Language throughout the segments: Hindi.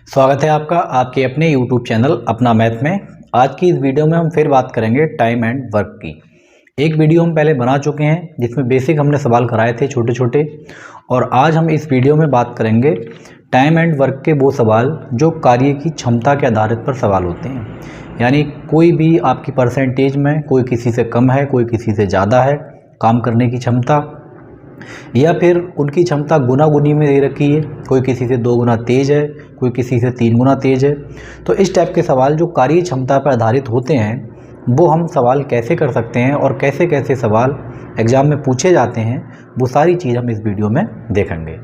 स्वागत है आपका आपके अपने YouTube चैनल अपना मैथ में। आज की इस वीडियो में हम फिर बात करेंगे टाइम एंड वर्क की। एक वीडियो हम पहले बना चुके हैं जिसमें बेसिक हमने सवाल कराए थे छोटे छोटे, और आज हम इस वीडियो में बात करेंगे टाइम एंड वर्क के वो सवाल जो कार्य की क्षमता के आधारित पर सवाल होते हैं। यानी कोई भी आपकी परसेंटेज में कोई किसी से कम है, कोई किसी से ज़्यादा है काम करने की क्षमता, या फिर उनकी क्षमता गुना गुनी में दे रखी है, कोई किसी से 2 गुना तेज़ है, कोई किसी से 3 गुना तेज़ है। तो इस टाइप के सवाल जो कार्य क्षमता पर आधारित होते हैं वो हम सवाल कैसे कर सकते हैं और कैसे कैसे सवाल एग्ज़ाम में पूछे जाते हैं, वो सारी चीज़ हम इस वीडियो में देखेंगे।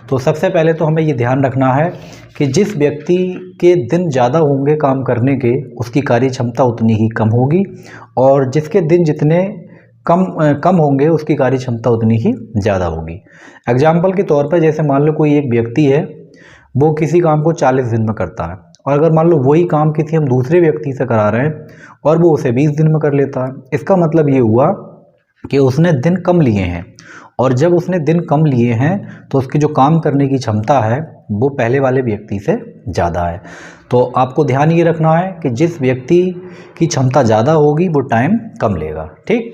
तो सबसे पहले तो हमें ये ध्यान रखना है कि जिस व्यक्ति के दिन ज़्यादा होंगे काम करने के, उसकी कार्य क्षमता उतनी ही कम होगी, और जिसके दिन जितने कम होंगे उसकी कार्य क्षमता उतनी ही ज़्यादा होगी। एग्जाम्पल के तौर पर जैसे मान लो कोई एक व्यक्ति है, वो किसी काम को 40 दिन में करता है, और अगर मान लो वही काम किसी हम दूसरे व्यक्ति से करा रहे हैं और वो उसे 20 दिन में कर लेता है। इसका मतलब ये हुआ कि उसने दिन कम लिए हैं, और जब उसने दिन कम लिए हैं तो उसकी जो काम करने की क्षमता है वो पहले वाले व्यक्ति से ज़्यादा है। तो आपको ध्यान ये रखना है कि जिस व्यक्ति की क्षमता ज़्यादा होगी वो टाइम कम लेगा, ठीक।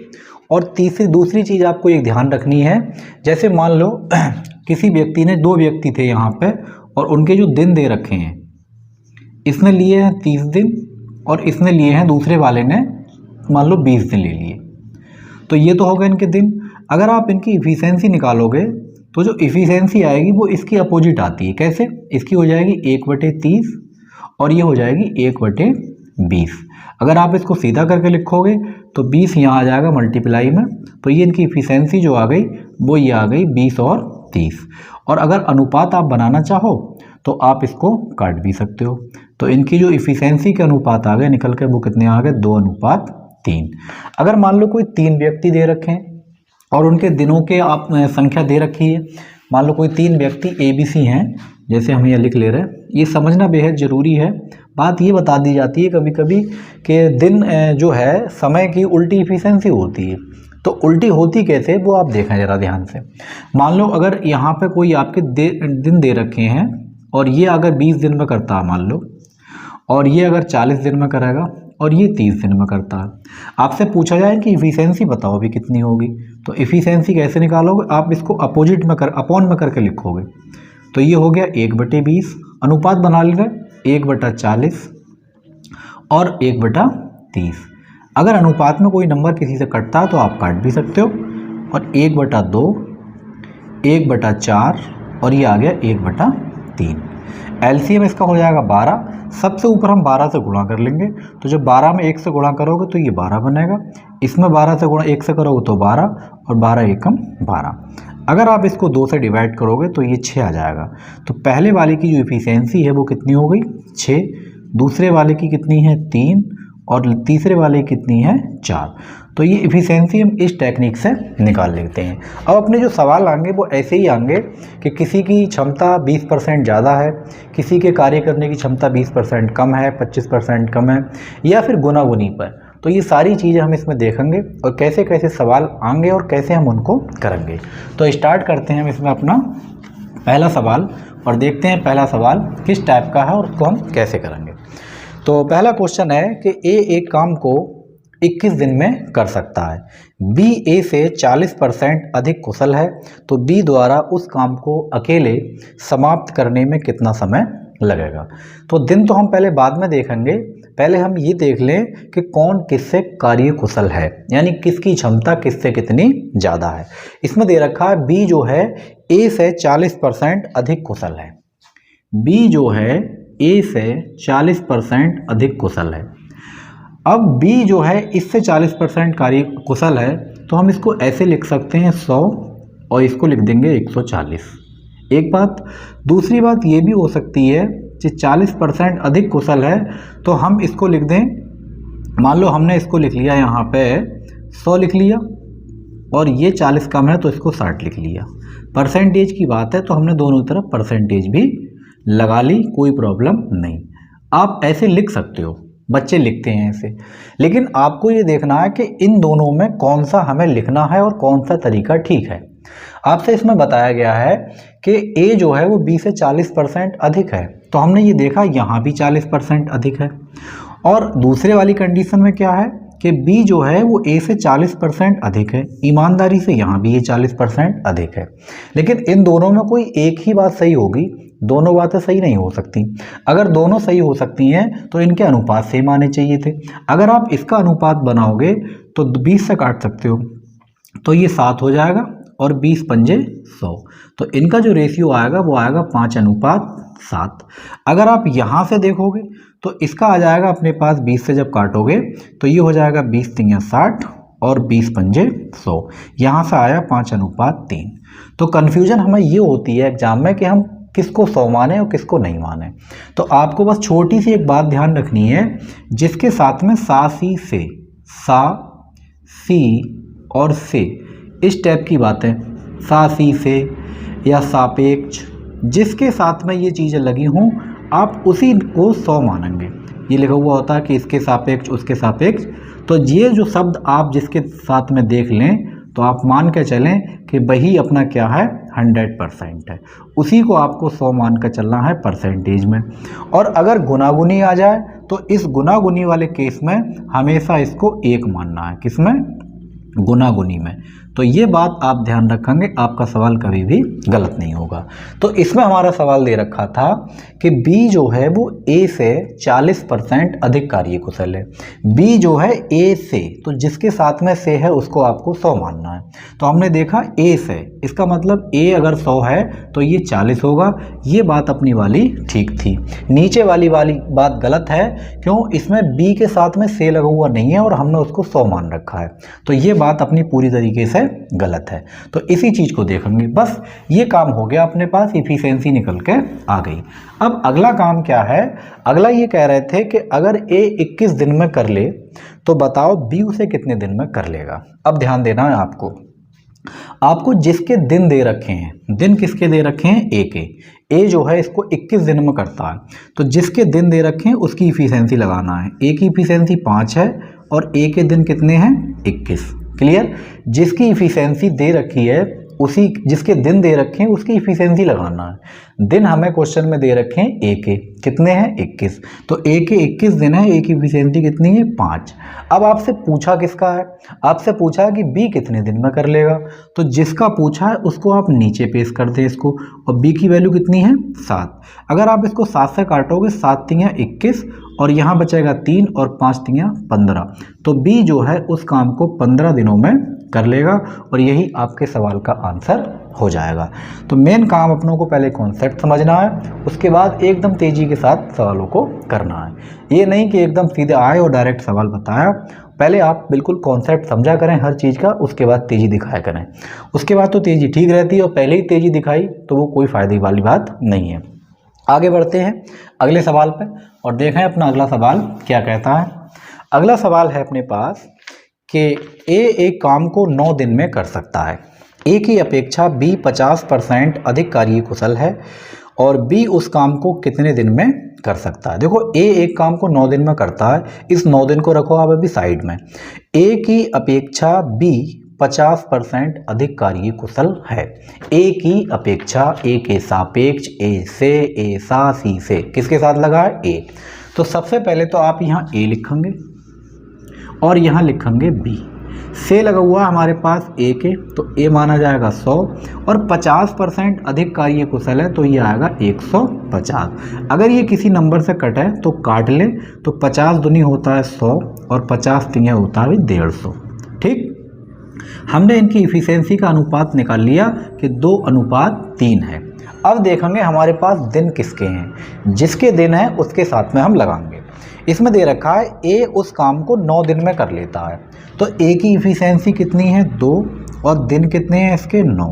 और दूसरी चीज़ आपको एक ध्यान रखनी है, जैसे मान लो किसी व्यक्ति ने 2 व्यक्ति थे यहाँ पे, और उनके जो दिन दे रखे हैं, इसने लिए हैं 30 दिन और इसने लिए हैं, दूसरे वाले ने मान लो 20 दिन ले लिए। तो ये तो हो गए इनके दिन। अगर आप इनकी इफ़िशेंसी निकालोगे तो जो इफ़िशेंसी आएगी वो इसकी अपोजिट आती है। कैसे? इसकी हो जाएगी 1/30 और ये हो जाएगी 1/20। अगर आप इसको सीधा करके लिखोगे तो 20 यहाँ आ जाएगा मल्टीप्लाई में, तो ये इनकी इफ़िशेंसी जो आ गई वो ये आ गई 20 और 30। और अगर अनुपात आप बनाना चाहो तो आप इसको काट भी सकते हो। तो इनकी जो इफ़िशेंसी के अनुपात आ गए निकल के, वो कितने आ गए? 2:3। अगर मान लो कोई 3 व्यक्ति दे रखे हैं और उनके दिनों के आप संख्या दे रखी है, मान लो कोई 3 व्यक्ति ABC हैं, जैसे हम ये लिख ले रहे हैं। ये समझना बेहद ज़रूरी है। बात ये बता दी जाती है कभी कभी कि दिन जो है समय की उल्टी इफ़िशेंसी होती है। तो उल्टी होती कैसे वो आप देखें ज़रा ध्यान से। मान लो अगर यहाँ पे कोई आपके दिन दे रखे हैं और ये अगर 20 दिन में करता है मान लो, और ये अगर 40 दिन में करेगा और ये 30 दिन में करता है, आपसे पूछा जाए कि इफ़िशेंसी बताओ अभी कितनी होगी। तो इफ़िशेंसी कैसे निकालोगे? आप इसको अपोजिट में अपॉन में करके लिखोगे। तो ये हो गया 1/20। अनुपात बना ले रहे 1/40 और 1/30। अगर अनुपात में कोई नंबर किसी से कटता है तो आप काट भी सकते हो। और 1/2, 1/4 और ये आ गया 1/3। एलसीएम इसका हो जाएगा 12। सबसे ऊपर हम 12 से गुणा कर लेंगे, तो जब 12 में 1 से गुणा करोगे तो ये 12 बनेगा। इसमें 12 से गुणा 1 से करोगे तो 12, और 12 एकम 12। अगर आप इसको 2 से डिवाइड करोगे तो ये 6 आ जाएगा। तो पहले वाले की जो इफ़िशेंसी है वो कितनी हो गई? 6। दूसरे वाले की कितनी है? 3। और तीसरे वाले की कितनी है? 4। तो ये इफ़िशेंसी हम इस टेक्निक से निकाल लेते हैं। अब अपने जो सवाल आएंगे वो ऐसे ही आएंगे कि किसी की क्षमता 20% ज़्यादा है, किसी के कार्य करने की क्षमता 20% कम है, 25% कम है, या फिर गुना गुनी पर। तो ये सारी चीज़ें हम इसमें देखेंगे और कैसे कैसे सवाल आएंगे और कैसे हम उनको करेंगे। तो स्टार्ट करते हैं हम इसमें अपना पहला सवाल और देखते हैं पहला सवाल किस टाइप का है और उसको हम कैसे करेंगे। तो पहला क्वेश्चन है कि ए एक काम को 21 दिन में कर सकता है, बी ए से 40% अधिक कुशल है, तो बी द्वारा उस काम को अकेले समाप्त करने में कितना समय लगेगा। तो दिन तो हम पहले बाद में देखेंगे, पहले हम ये देख लें कि कौन किससे कार्य कुशल है, यानी किसकी क्षमता किससे कितनी ज़्यादा है। इसमें दे रखा है बी जो है ए से 40% अधिक कुशल है। बी जो है ए से 40% अधिक कुशल है। अब बी जो है इससे 40% कार्य कुशल है, तो हम इसको ऐसे लिख सकते हैं 100 और इसको लिख देंगे 140। एक बात। दूसरी बात ये भी हो सकती है कि 40% अधिक कुशल है तो हम इसको लिख दें, मान लो हमने इसको लिख लिया यहाँ पे 100 लिख लिया, और ये 40 कम है तो इसको 60 लिख लिया। परसेंटेज की बात है तो हमने दोनों तरफ परसेंटेज भी लगा ली, कोई प्रॉब्लम नहीं। आप ऐसे लिख सकते हो, बच्चे लिखते हैं ऐसे, लेकिन आपको ये देखना है कि इन दोनों में कौन सा हमें लिखना है और कौन सा तरीका ठीक है। आपसे इसमें बताया गया है कि ए जो है वो बी से 40% अधिक है, तो हमने ये देखा यहाँ भी 40% अधिक है। और दूसरे वाली कंडीशन में क्या है कि बी जो है वो ए से 40% अधिक है। ईमानदारी से यहाँ भी ये 40% अधिक है। लेकिन इन दोनों में कोई एक ही बात सही होगी, दोनों बातें सही नहीं हो सकती। अगर दोनों सही हो सकती हैं तो इनके अनुपात सेम आने चाहिए थे। अगर आप इसका अनुपात बनाओगे तो 20 से काट सकते हो, तो ये 7 हो जाएगा और 20 पंजे 100। तो इनका जो रेशियो आएगा वो आएगा 5:7। अगर आप यहाँ से देखोगे तो इसका आ जाएगा अपने पास 20 से जब काटोगे तो ये हो जाएगा 20 तियां 60 और 20 पंजे 100। यहाँ से आया 5:3। तो कन्फ्यूजन हमें ये होती है एग्जाम में कि हम किसको 100 माने और किसको नहीं माने। तो आपको बस छोटी सी एक बात ध्यान रखनी है, जिसके साथ में सा सी और से इस टाइप की बातें, सा सी से या सापेक्ष, जिसके साथ में ये चीज़ें लगी हों आप उसी को 100 मानेंगे। ये लिखा हुआ होता है कि इसके सापेक्ष उसके सापेक्ष, तो ये जो शब्द आप जिसके साथ में देख लें तो आप मान के चलें कि वही अपना क्या है 100% है, उसी को आपको 100 मान कर चलना है परसेंटेज में। और अगर गुनागुनी आ जाए तो इस गुनागुनी वाले केस में हमेशा इसको 1 मानना है। किसमें? गुनागुनी में। तो ये बात आप ध्यान रखेंगे, आपका सवाल कभी भी गलत नहीं होगा। तो इसमें हमारा सवाल दे रखा था कि B जो है वो A से 40% अधिक कार्यकुशल है। B जो है A से, तो जिसके साथ में से है उसको आपको 100 मानना है। तो हमने देखा A से, इसका मतलब A अगर 100 है तो ये 40 होगा। ये बात अपनी वाली ठीक थी। नीचे वाली बात गलत है, क्यों? इसमें B के साथ में से लगा हुआ नहीं है और हमने उसको 100 मान रखा है। तो ये बात अपनी पूरी तरीके से गलत है। तो इसी चीज को देखेंगे। बस ये काम हो गया, अपने पास इफिशिएंसी निकल के आ गई। अब अगला काम क्या है? अगला ये कह रहे थे कि अगर A 21 दिन में कर ले तो बताओ B उसे कितने दिन में कर लेगा। अब ध्यान देना है आपको जिसके दिन दे रखे हैं, दिन किसके दे रखे हैं? A के। A जो है इसको 21 दिन में करता है, तो जिसके दिन दे रखे हैं उसकी इफिशिएंसी लगाना है। A की इफिशिएंसी 5 है और A के दिन कितने हैं? 21। क्लियर? जिसकी इफिशिएंसी दे रखी है उसी, जिसके दिन दे रखे हैं उसकी इफिशिएंसी लगाना है। दिन हमें क्वेश्चन में दे रखे हैं A के, कितने हैं? 21। तो A के 21 दिन है, A की इफिशिएंसी कितनी है? 5। अब आपसे पूछा किसका है? आपसे पूछा है कि B कितने दिन में कर लेगा। तो जिसका पूछा है उसको आप नीचे पेश कर दें इसको, और B की वैल्यू कितनी है? 7। अगर आप इसको 7 से काटोगे, 7 तियां 21 और यहाँ बचेगा 3 और 5 तियां 15। तो B जो है उस काम को 15 दिनों में कर लेगा और यही आपके सवाल का आंसर हो जाएगा। तो मेन काम अपनों को पहले कॉन्सेप्ट समझना है, उसके बाद एकदम तेजी के साथ सवालों को करना है। ये नहीं कि एकदम सीधे आए और डायरेक्ट सवाल बताया। पहले आप बिल्कुल कॉन्सेप्ट समझा करें हर चीज़ का, उसके बाद तेज़ी दिखाया करें। उसके बाद तो तेज़ी ठीक रहती है, और पहले ही तेज़ी दिखाई तो वो कोई फ़ायदे वाली बात नहीं है। आगे बढ़ते हैं अगले सवाल पर और देखें अपना अगला सवाल क्या कहता है। अगला सवाल है अपने पास कि A एक काम को 9 दिन में कर सकता है। A की अपेक्षा B 50% अधिक कार्यकुशल है और B उस काम को कितने दिन में कर सकता है। देखो A एक काम को 9 दिन में करता है, इस 9 दिन को रखो आप अभी साइड में। A की अपेक्षा B 50% अधिक कार्यकुशल है। A की अपेक्षा, A के सापेक्ष, A से, A सा सी से, किसके साथ लगा है? A। तो सबसे पहले तो आप यहाँ A लिखेंगे और यहाँ लिखेंगे B। से लगा हुआ हमारे पास A के, तो A माना जाएगा 100 और 50% अधिक कार्यकुशल है तो ये आएगा 150। अगर ये किसी नंबर से कटे तो काट ले, तो 50 दूनी होता है 100 और 50 तियां होता है 150। ठीक, हमने इनकी इफिशिएंसी का अनुपात निकाल लिया कि 2:3 है। अब देखेंगे हमारे पास दिन किसके हैं, जिसके दिन है उसके साथ में हम लगाएंगे। इसमें दे रखा है A उस काम को 9 दिन में कर लेता है, तो A की इफिशिएंसी कितनी है? 2 और दिन कितने हैं इसके? 9।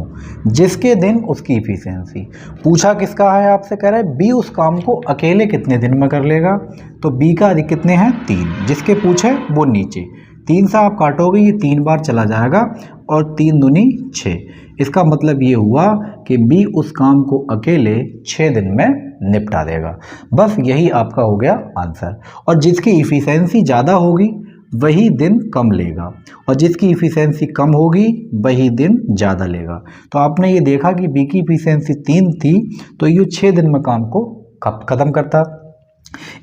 जिसके दिन उसकी इफिशिएंसी। पूछा किसका है? आपसे कह रहा है B उस काम को अकेले कितने दिन में कर लेगा, तो B का अधिक कितने हैं? 3। जिसके पूछे वो नीचे, 3 से आप काटोगे ये 3 बार चला जाएगा और 3 दूनी 6। इसका मतलब ये हुआ कि B उस काम को अकेले 6 दिन में निपटा देगा। बस यही आपका हो गया आंसर। और जिसकी इफिशिएंसी ज़्यादा होगी वही दिन कम लेगा और जिसकी इफिशिएंसी कम होगी वही दिन ज़्यादा लेगा। तो आपने ये देखा कि B की इफिशिएंसी 3 थी तो ये 6 दिन में काम को ख़त्म करता।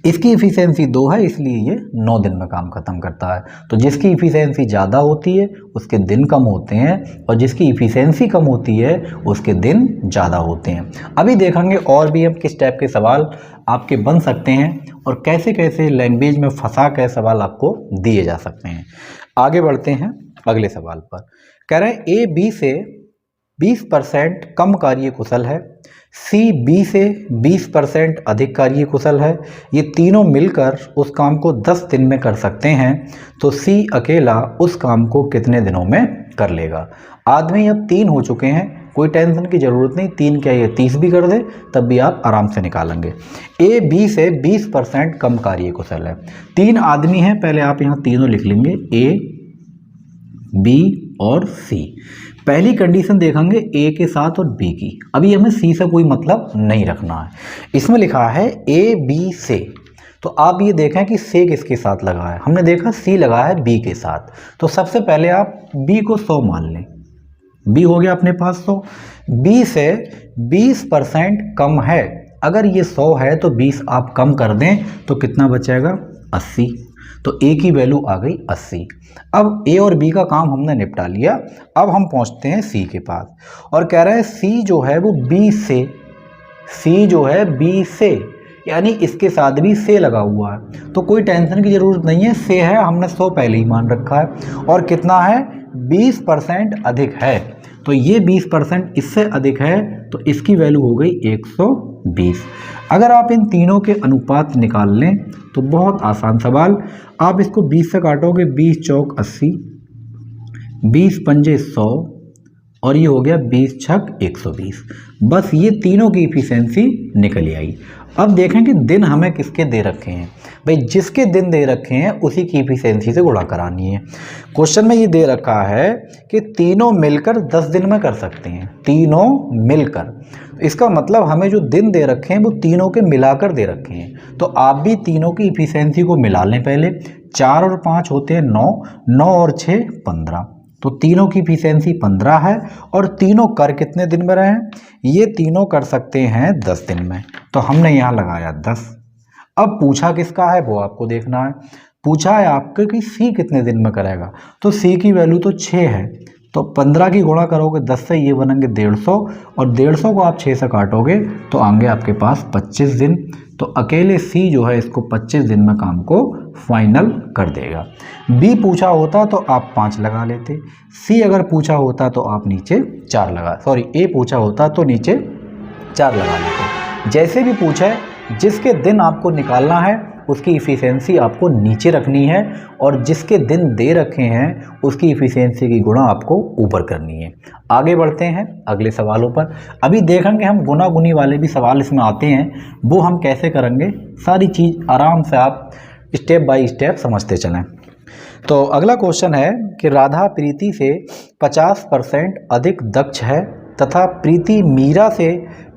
इसकी इफ़िशेंसी 2 है, इसलिए ये 9 दिन में काम ख़त्म करता है। तो जिसकी इफ़िशेंसी ज़्यादा होती है उसके दिन कम होते हैं, और जिसकी इफ़िशेंसी कम होती है उसके दिन ज़्यादा होते हैं। अभी देखेंगे और भी हम किस टाइप के सवाल आपके बन सकते हैं और कैसे कैसे लैंग्वेज में फंसा के सवाल आपको दिए जा सकते हैं। आगे बढ़ते हैं अगले सवाल पर। कह रहे हैं ए बी से 20% कम कार्यकुशल है, सी बी से 20% अधिक कार्यकुशल है, ये तीनों मिलकर उस काम को 10 दिन में कर सकते हैं, तो सी अकेला उस काम को कितने दिनों में कर लेगा। आदमी अब 3 हो चुके हैं, कोई टेंशन की ज़रूरत नहीं, 3 क्या ये 30 भी कर दे तब भी आप आराम से निकालेंगे। ए बी से 20% कम कार्यकुशल है, 3 आदमी हैं, पहले आप यहाँ तीनों लिख लेंगे, ए बी और सी। पहली कंडीशन देखेंगे ए के साथ और बी की। अभी हमें सी से कोई मतलब नहीं रखना है। इसमें लिखा है ए बी से, तो आप ये देखें कि से किसके साथ लगा है। हमने देखा सी लगा है बी के साथ, तो सबसे पहले आप बी को 100 मान लें। बी हो गया अपने पास 100। बी से 20% कम है, अगर ये 100 है तो 20 आप कम कर दें तो कितना बचेगा 80, तो ए की वैल्यू आ गई 80। अब ए और बी का काम हमने निपटा लिया, अब हम पहुंचते हैं सी के पास और कह रहे हैं सी जो है वो बी से, सी जो है बी से, यानी इसके साथ भी से लगा हुआ है, तो कोई टेंशन की ज़रूरत नहीं है, से है, हमने 100 पहले ही मान रखा है, और कितना है 20% अधिक है, तो ये 20% इससे अधिक है, तो इसकी वैल्यू हो गई 120। अगर आप इन तीनों के अनुपात निकाल लें तो बहुत आसान सवाल, आप इसको 20 से काटोगे, 20 चौक 80, 20 पंजे 100, और ये हो गया 20 छक 120। बस ये तीनों की इफिशिएंसी निकल आई। अब देखें कि दिन हमें किसके दे रखे हैं। भाई जिसके दिन दे रखे हैं उसी की इफिशिएंसी से गुणा करानी है। क्वेश्चन में ये दे रखा है कि तीनों मिलकर 10 दिन में कर सकते हैं, तीनों मिलकर, इसका मतलब हमें जो दिन दे रखे हैं वो तीनों के मिलाकर दे रखे हैं। तो आप भी तीनों की इफिशिएंसी को मिला लें पहले। 4 और 5 होते हैं 9, 9 और 6 15, तो तीनों की इफिशिएंसी 15 है, और तीनों कर कितने दिन में रहे हैं, ये तीनों कर सकते हैं 10 दिन में, तो हमने यहाँ लगाया 10। अब पूछा किसका है वो आपको देखना है। पूछा है आपको कि सी कितने दिन में करेगा, तो सी की वैल्यू तो 6 है, तो 15 की गुणा करोगे 10 से, ये बनेंगे 150, और 150 को आप 6 से काटोगे तो आएंगे आपके पास 25 दिन। तो अकेले सी जो है इसको 25 दिन में काम को फाइनल कर देगा। बी पूछा होता तो आप 5 लगा लेते, सी अगर पूछा होता तो आप नीचे 4 लगा, सॉरी ए पूछा होता तो नीचे 4 लगा लेते। जैसे भी पूछा है, जिसके दिन आपको निकालना है उसकी इफिशिएंसी आपको नीचे रखनी है, और जिसके दिन दे रखे हैं उसकी इफिशिएंसी की गुणा आपको ऊपर करनी है। आगे बढ़ते हैं अगले सवालों पर। अभी देखेंगे हम गुना गुनी वाले भी सवाल इसमें आते हैं, वो हम कैसे करेंगे, सारी चीज़ आराम से आप स्टेप बाय स्टेप समझते चलें। तो अगला क्वेश्चन है कि राधा प्रीति से 50% अधिक दक्ष है तथा प्रीति मीरा से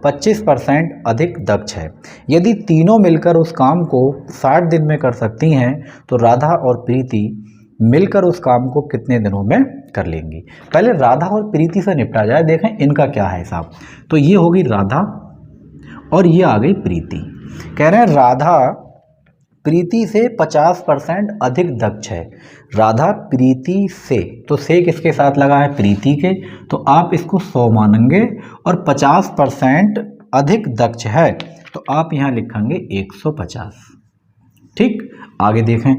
25% अधिक दक्ष है। यदि तीनों मिलकर उस काम को 60 दिन में कर सकती हैं तो राधा और प्रीति मिलकर उस काम को कितने दिनों में कर लेंगी। पहले राधा और प्रीति से निपटा जाए, देखें इनका क्या है हिसाब। तो ये होगी राधा और ये आ गई प्रीति। कह रहे हैं राधा प्रीति से 50% अधिक दक्ष है। राधा प्रीति से, तो से किसके साथ लगा है, प्रीति के, तो आप इसको 100 मानेंगे, और 50% अधिक दक्ष है तो आप यहाँ लिखेंगे 150। ठीक, आगे देखें।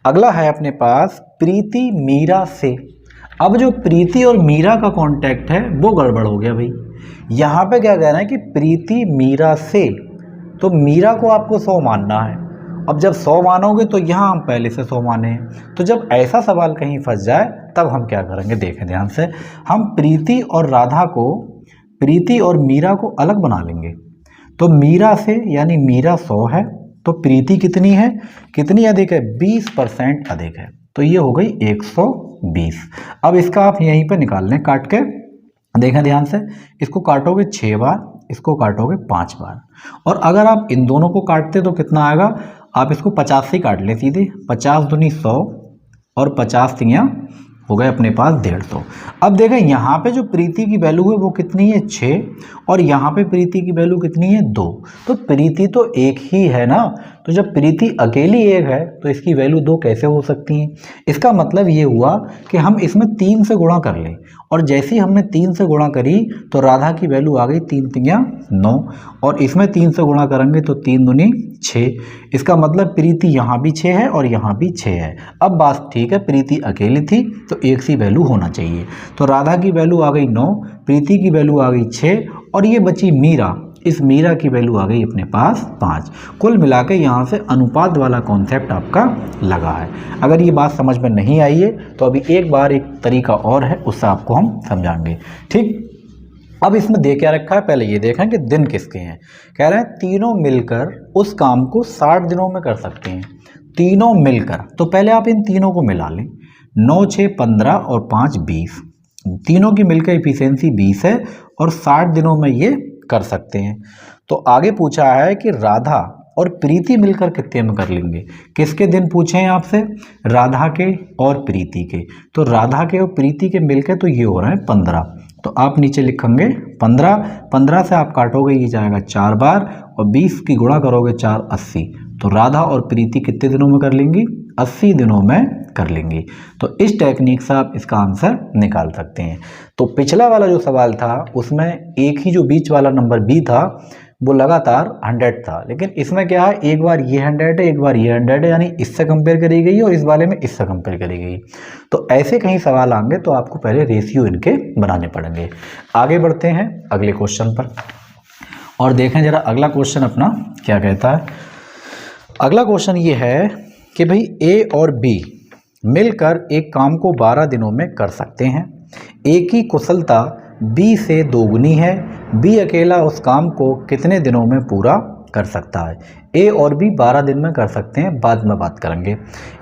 अगला है अपने पास प्रीति मीरा से। अब जो प्रीति और मीरा का कांटेक्ट है वो गड़बड़ हो गया भाई। यहाँ पे क्या कह रहे हैं कि प्रीति मीरा से, तो मीरा को आपको 100 मानना है। अब जब 100 मानोगे तो यहाँ हम पहले से 100 माने हैं, तो जब ऐसा सवाल कहीं फंस जाए तब हम क्या करेंगे, देखें ध्यान से। हम प्रीति और राधा को, प्रीति और मीरा को अलग बना लेंगे। तो मीरा से, यानी मीरा 100 है, तो प्रीति कितनी है, कितनी अधिक है, 20% अधिक है, तो ये हो गई 120। अब इसका आप यहीं पर निकाल लें काट के, देखें ध्यान से। इसको काटोगे 6 बार, इसको काटोगे 5 बार, और अगर आप इन दोनों को काटते तो कितना आएगा, आप इसको 50 से काट लें सीधे। 50 दूनी 100 और 50 तियाँ हो गए अपने पास 150। अब देखें यहाँ पे जो प्रीति की वैल्यू है वो कितनी है 6, और यहाँ पे प्रीति की वैल्यू कितनी है 2। तो प्रीति तो एक ही है ना, तो जब प्रीति अकेली एक है तो इसकी वैल्यू 2 कैसे हो सकती है। इसका मतलब ये हुआ कि हम इसमें 3 से गुणा कर लें, और जैसे ही हमने 3 से गुणा करी तो राधा की वैल्यू आ गई 3 तिया 9, और इसमें 3 से गुणा करेंगे तो 3 दूनी 6। इसका मतलब प्रीति यहाँ भी 6 है और यहाँ भी 6 है। अब बात ठीक है, प्रीति अकेली थी तो एक सी वैल्यू होना चाहिए। तो राधा की वैल्यू आ गई 9, प्रीति की वैल्यू आ गई 6, और ये बची मीरा। इस मीरा की वैल्यू आ गई अपने पास 5। कुल मिला के यहाँ से अनुपात वाला कॉन्सेप्ट आपका लगा है। अगर ये बात समझ में नहीं आई है तो अभी एक बार एक तरीका और है, उससे आपको हम समझाएंगे। ठीक, अब इसमें दे क्या रखा है, पहले ये देखें कि दिन किसके हैं। कह रहे हैं तीनों मिलकर उस काम को 60 दिनों में कर सकते हैं। तीनों मिलकर, तो पहले आप इन तीनों को मिला लें। 9 6 15 और 5 20, तीनों की मिलकर इफिशियंसी 20 है और 60 दिनों में ये कर सकते हैं। तो आगे पूछा है कि राधा और प्रीति मिलकर कितने में कर लेंगे। किसके दिन पूछे हैं आपसे, राधा के और प्रीति के। तो राधा के और प्रीति के मिलकर तो ये हो रहे हैं 15। तो आप नीचे लिखेंगे 15, 15 से आप काटोगे ये जाएगा 4 बार, और 20 की गुणा करोगे 4 80। तो राधा और प्रीति कितने दिनों में कर लेंगी, 80 दिनों में कर लेंगी। तो इस टेक्निक से आप इसका आंसर निकाल सकते हैं। तो पिछला वाला जो सवाल था उसमें एक ही जो बीच वाला नंबर बी था वो लगातार 100 था, लेकिन इसमें क्या है, एक बार ये 100 है एक बार ये 100 है, यानी इससे कंपेयर करी गई और इस वाले में इससे कंपेयर करी गई। तो ऐसे कहीं सवाल आएंगे तो आपको पहले रेशियो इनके बनाने पड़ेंगे। आगे बढ़ते हैं अगले क्वेश्चन पर और देखें जरा अगला क्वेश्चन अपना क्या कहता है। अगला क्वेश्चन ये है कि भाई ए और बी मिलकर एक काम को 12 दिनों में कर सकते हैं। ए की कुशलता बी से दोगुनी है, बी अकेला उस काम को कितने दिनों में पूरा कर सकता है। ए और बी 12 दिन में कर सकते हैं, बाद में बात करेंगे।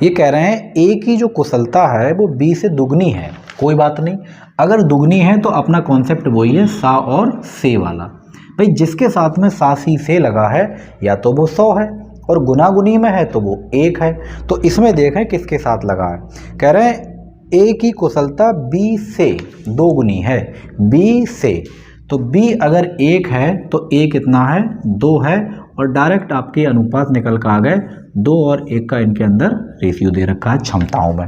ये कह रहे हैं ए की जो कुशलता है वो बी से दुगनी है। कोई बात नहीं, अगर दुगनी है तो अपना कॉन्सेप्ट वही है सा और से वाला। भाई जिसके साथ में सा सी से लगा है या तो वो 100 है, और गुनागुनी में है तो वो 1 है। तो इसमें देखें किसके साथ लगा है। कह रहे हैं ए की कुशलता बी से दोगुनी है, बी से। तो बी अगर 1 है तो ए कितना है, 2 है, और डायरेक्ट आपके अनुपात निकल कर आ गए 2 और 1 का इनके अंदर रेशियो दे रखा है क्षमताओं में।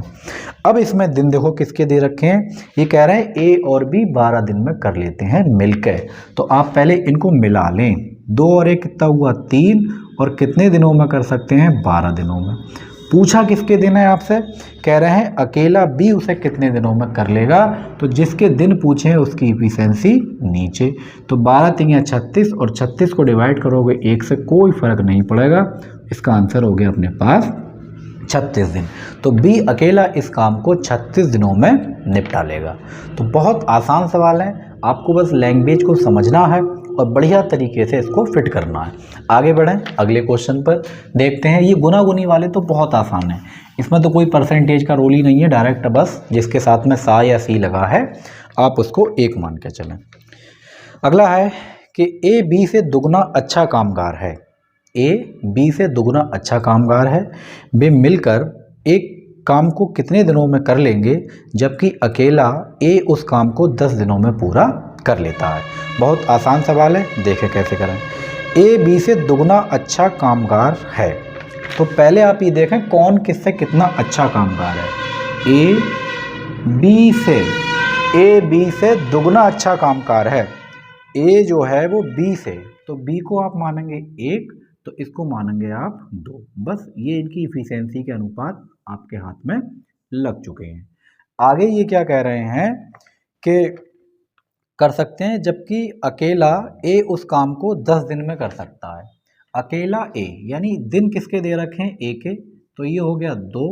अब इसमें दिन देखो किसके दे रखे हैं। ये कह रहे हैं ए और बी 12 दिन में कर लेते हैं मिलकर। तो आप पहले इनको मिला लें, 2 और 1 कितना हुआ 3, और कितने दिनों में कर सकते हैं 12 दिनों में। पूछा किसके दिन है आपसे, कह रहे हैं अकेला बी उसे कितने दिनों में कर लेगा। तो जिसके दिन पूछे हैं उसकी इफिशियंसी नीचे। तो 12 तिया 36, और 36 को डिवाइड करोगे 1 से, कोई फर्क नहीं पड़ेगा। इसका आंसर हो गया अपने पास 36 दिन। तो बी अकेला इस काम को 36 दिनों में निपटा लेगा। तो बहुत आसान सवाल है, आपको बस लैंग्वेज को समझना है और बढ़िया तरीके से इसको फिट करना है। आगे बढ़ें अगले क्वेश्चन पर, देखते हैं। ये गुनागुनी वाले तो बहुत आसान है, इसमें तो कोई परसेंटेज का रोल ही नहीं है, डायरेक्ट बस जिसके साथ में सा या सी लगा है आप उसको 1 मान के चलें। अगला है कि ए बी से दुगना अच्छा कामगार है। ए बी से दुगना अच्छा कामगार है, वे मिलकर एक काम को कितने दिनों में कर लेंगे, जबकि अकेला ए उस काम को 10 दिनों में पूरा कर लेता है। बहुत आसान सवाल है, देखें कैसे करें। ए बी से दुगना अच्छा कामगार है, तो पहले आप ये देखें कौन किससे कितना अच्छा कामगार है। ए बी से दुगना अच्छा कामगार है। ए जो है वो बी से, तो बी को आप मानेंगे 1, तो इसको मानेंगे आप 2। बस ये इनकी इफिशियंसी के अनुपात आपके हाथ में लग चुके हैं। आगे ये क्या कह रहे हैं कि कर सकते हैं, जबकि अकेला ए उस काम को 10 दिन में कर सकता है। अकेला ए यानी दिन किसके दे रखे हैं, ए के, तो ये हो गया 2,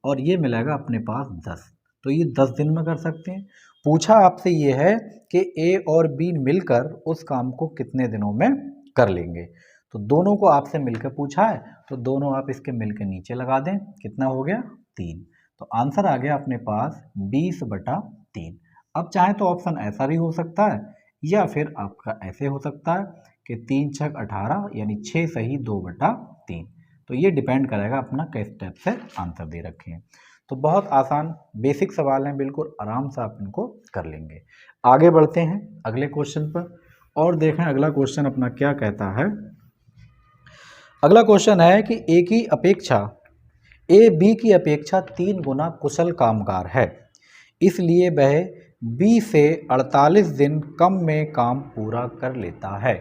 और ये मिलेगा अपने पास 10, तो ये 10 दिन में कर सकते हैं। पूछा आपसे ये है कि ए और बी मिलकर उस काम को कितने दिनों में कर लेंगे। तो दोनों को आपसे मिलकर पूछा है, तो दोनों आप इसके मिलकर नीचे लगा दें, कितना हो गया 3। तो आंसर आ गया अपने पास 20/3। अब चाहे तो ऑप्शन ऐसा भी हो सकता है, या फिर आपका ऐसे हो सकता है कि 3 6 18, यानी 6 सही 2/3। तो ये डिपेंड करेगा अपना किस स्टेप से आंसर दे रखे हैं। तो बहुत आसान बेसिक सवाल हैं, बिल्कुल आराम से आप इनको कर लेंगे। आगे बढ़ते हैं अगले क्वेश्चन पर और देखें अगला क्वेश्चन अपना क्या कहता है। अगला क्वेश्चन है कि ए बी की अपेक्षा 3 गुना कुशल कामगार है, इसलिए वह बी से 48 दिन कम में काम पूरा कर लेता है।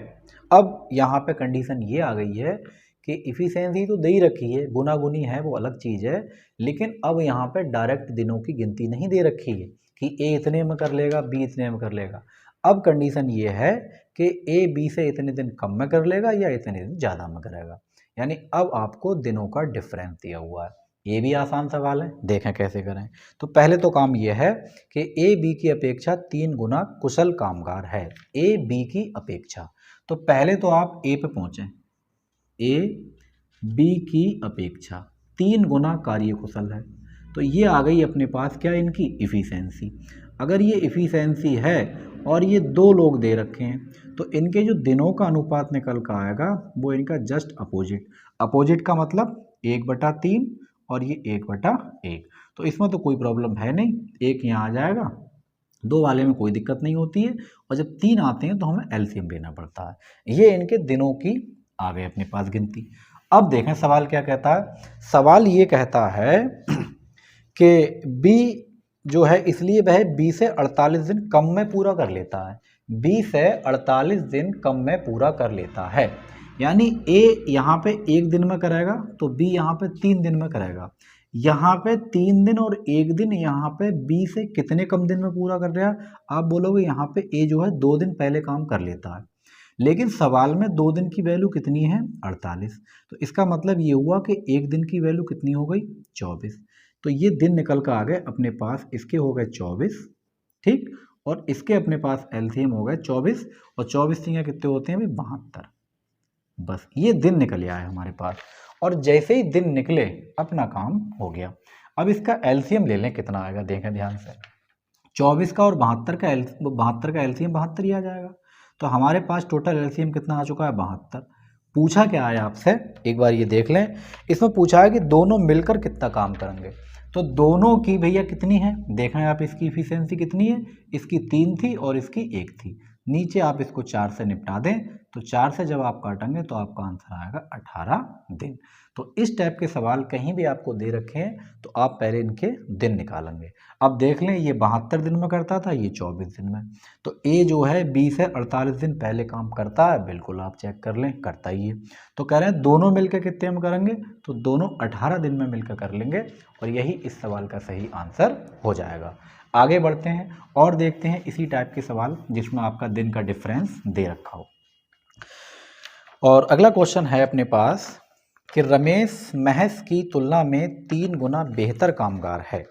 अब यहाँ पे कंडीशन ये आ गई है कि इफ़िशेंसी तो दे ही रखी है, गुना गुनी है वो अलग चीज़ है, लेकिन अब यहाँ पे डायरेक्ट दिनों की गिनती नहीं दे रखी है कि ए इतने में कर लेगा, बी इतने में कर लेगा। अब कंडीशन ये है कि ए बी से इतने दिन कम में कर लेगा या इतने दिन ज़्यादा में करेगा, यानी अब आपको दिनों का डिफरेंस दिया हुआ है। ये भी आसान सवाल है, देखें कैसे करें। तो पहले तो काम यह है कि ए बी की अपेक्षा 3 गुना कुशल कामगार है, ए बी की अपेक्षा। तो पहले तो आप ए पे पहुँचें, ए बी की अपेक्षा 3 गुना कार्य कुशल है, तो ये आ गई अपने पास क्या, इनकी इफ़िशेंसी। अगर ये इफ़िशेंसी है और ये 2 लोग दे रखे हैं तो इनके जो दिनों का अनुपात निकल कर आएगा वो इनका जस्ट अपोजिट। अपोजिट का मतलब 1/3 और ये 1/1। तो इसमें तो कोई प्रॉब्लम है नहीं, एक यहाँ आ जाएगा, 2 वाले में कोई दिक्कत नहीं होती है, और जब 3 आते हैं तो हमें एलसीएम लेना पड़ता है। ये इनके दिनों की आ गए अपने पास गिनती। अब देखें सवाल क्या कहता है। सवाल ये कहता है कि बी जो है, इसलिए वह बी से 48 दिन कम में पूरा कर लेता है, बी से 48 दिन कम में पूरा कर लेता है। यानी ए यहाँ पे 1 दिन में करेगा तो बी यहाँ पे 3 दिन में करेगा। यहाँ पे 3 दिन और 1 दिन, यहाँ पे बी से कितने कम दिन में पूरा कर रहा है। आप बोलोगे यहाँ पे ए जो है 2 दिन पहले काम कर लेता है, लेकिन सवाल में 2 दिन की वैल्यू कितनी है, 48। तो इसका मतलब ये हुआ कि 1 दिन की वैल्यू कितनी हो गई, 24। तो ये दिन निकल कर आ गए अपने पास, इसके हो गए 24, ठीक, और इसके अपने पास एलसीएम हो गए 24, और 24 तीन कितने होते हैं, 72। बस ये दिन निकल आया है हमारे पास, और जैसे ही दिन निकले अपना काम हो गया। अब इसका एलसीएम ले लें, कितना आएगा देखें ध्यान से। 24 का और 72 का एलसीएम 72 ही आ जाएगा। तो हमारे पास टोटल एलसीएम कितना आ चुका है, 72। पूछा क्या है आपसे, एक बार ये देख लें। इसमें पूछा है कि दोनों मिलकर कितना काम करेंगे। तो दोनों की भैया कितनी है, देखें आप, इसकी इफिशिएंसी कितनी है, इसकी 3 थी और इसकी 1 थी। नीचे आप इसको 4 से निपटा दें, तो 4 से जब आप काटेंगे तो आपका आंसर आएगा 18 दिन। तो इस टाइप के सवाल कहीं भी आपको दे रखे हैं तो आप पहले इनके दिन निकालेंगे। अब देख लें, ये 72 दिन में करता था, ये 24 दिन में। तो ए जो है 20 से 48 दिन पहले काम करता है, बिल्कुल आप चेक कर लें, करता ही है। तो कह रहे हैं दोनों मिलकर कितने में करेंगे, तो दोनों 18 दिन में मिलकर कर लेंगे, और यही इस सवाल का सही आंसर हो जाएगा। आगे बढ़ते हैं और देखते हैं इसी टाइप के सवाल जिसमें आपका दिन का डिफरेंस दे रखा हो। और अगला क्वेश्चन है अपने पास कि रमेश महेश की तुलना में 3 गुना बेहतर कामगार है।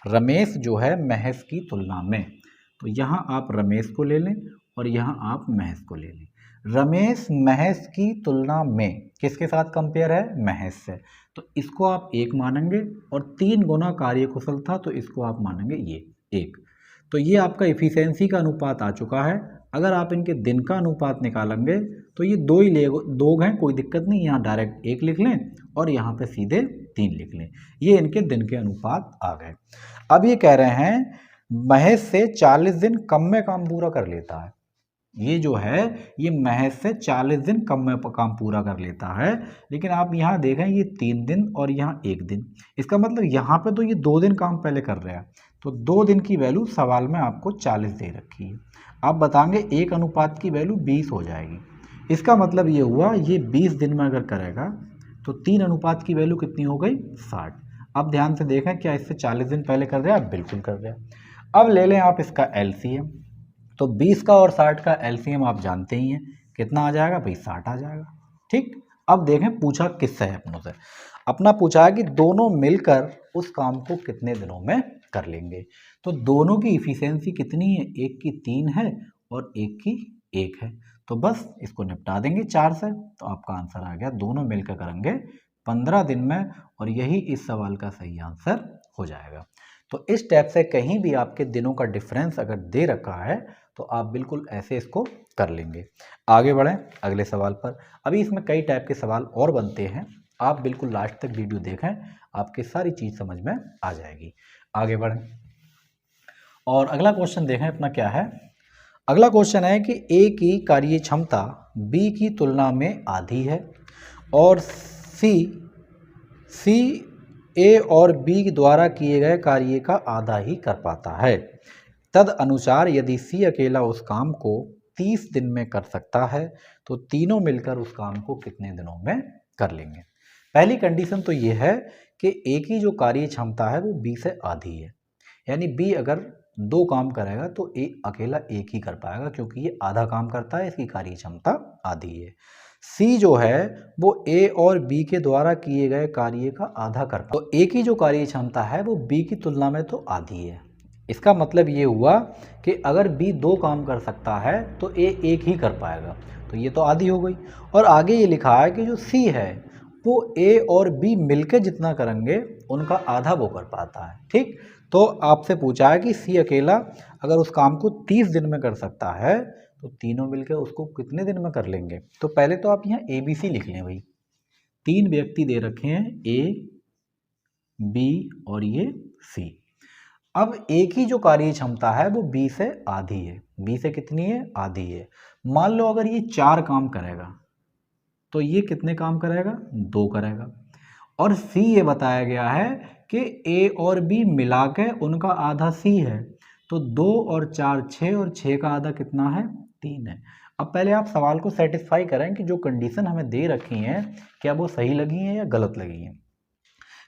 रमेश जो है महेश की तुलना में, तो यहाँ आप रमेश को ले लें और यहाँ आप महेश को ले लें। रमेश महेश की तुलना में किसके साथ कंपेयर है, महेश से, तो इसको आप 1 मानेंगे, और 3 गुना कार्यकुशल था तो इसको आप मानेंगे ये 1। तो ये आपका इफिशिएंसी का अनुपात आ चुका है। अगर आप इनके दिन का अनुपात निकालेंगे तो ये 2 ही ले, 2 हैं, कोई दिक्कत नहीं, यहाँ डायरेक्ट 1 लिख लें और यहाँ पे सीधे 3 लिख लें। ये इनके दिन के अनुपात आ गए। अब ये कह रहे हैं महेश से 40 दिन कम में काम पूरा कर लेता है। ये जो है ये महेश से 40 दिन कम में काम पूरा कर लेता है, लेकिन आप यहाँ देखें ये 3 दिन और यहाँ 1 दिन। इसका मतलब यहाँ पे तो ये 2 दिन काम पहले कर रहा है, तो 2 दिन की वैल्यू सवाल में आपको 40 दे रखी है। आप बताएंगे 1 अनुपात की वैल्यू 20 हो जाएगी। इसका मतलब ये हुआ ये 20 दिन में अगर करेगा तो 3 अनुपात की वैल्यू कितनी हो गई, 60। अब ध्यान से देखें, क्या इससे 40 दिन पहले कर रहा है, बिल्कुल कर रहा है। अब ले लें आप इसका एलसीएम, तो 20 का और 60 का एलसीएम आप जानते ही हैं, कितना आ जाएगा भाई, 60 आ जाएगा। ठीक, अब देखें पूछा किससे है अपनों से, अपना पूछा है कि दोनों मिलकर उस काम को कितने दिनों में कर लेंगे। तो दोनों की इफिशिएंसी कितनी है, एक की 3 है और एक की 1 है, तो बस इसको निपटा देंगे 4 से, तो आपका आंसर आ गया, दोनों मिलकर करेंगे 15 दिन में, और यही इस सवाल का सही आंसर हो जाएगा। तो इस टाइप से कहीं भी आपके दिनों का डिफरेंस अगर दे रखा है तो आप बिल्कुल ऐसे इसको कर लेंगे। आगे बढ़ें अगले सवाल पर। अभी इसमें कई टाइप के सवाल और बनते हैं, आप बिल्कुल लास्ट तक वीडियो देखें, आपकी सारी चीज़ समझ में आ जाएगी। आगे बढ़ें और अगला क्वेश्चन देखें अपना क्या है। अगला क्वेश्चन है कि ए की कार्य क्षमता बी की तुलना में आधी है और सी ए और बी द्वारा किए गए कार्य का आधा ही कर पाता है। तद अनुसार यदि सी अकेला उस काम को 30 दिन में कर सकता है तो तीनों मिलकर उस काम को कितने दिनों में कर लेंगे। पहली कंडीशन तो ये है कि ए की जो कार्य क्षमता है वो बी से आधी है, यानी बी अगर 2 काम करेगा तो ए अकेला एक ही कर पाएगा, क्योंकि ये आधा काम करता है, इसकी कार्य क्षमता आधी है। सी जो है वो ए और बी के द्वारा किए गए कार्य का आधा कर पाएगा, तो ए की जो कार्य क्षमता है वो बी की तुलना में तो आधी है। इसका मतलब ये हुआ कि अगर बी 2 काम कर सकता है तो ए एक ही कर पाएगा, तो ये तो आधी हो गई। और आगे ये लिखा है कि जो सी है वो ए और बी मिलकर जितना करेंगे उनका आधा वो कर पाता है। ठीक, तो आपसे पूछा है कि सी अकेला अगर उस काम को 30 दिन में कर सकता है तो तीनों मिलकर उसको कितने दिन में कर लेंगे। तो पहले तो आप यहाँ ए बी सी लिख लें भाई। 3 व्यक्ति दे रखे हैं, ए बी और ये सी। अब ए की जो कार्य क्षमता है वो बी से आधी है। बी से कितनी है? आधी है। मान लो अगर ये 4 काम करेगा तो ये कितने काम करेगा? 2 करेगा। और सी ये बताया गया है कि ए और बी मिला के उनका आधा सी है, तो 2 और 4 6 और 6 का आधा कितना है? 3 है। अब पहले आप सवाल को सेटिस्फाई करें कि जो कंडीशन हमें दे रखी हैं क्या वो सही लगी हैं या गलत लगी हैं।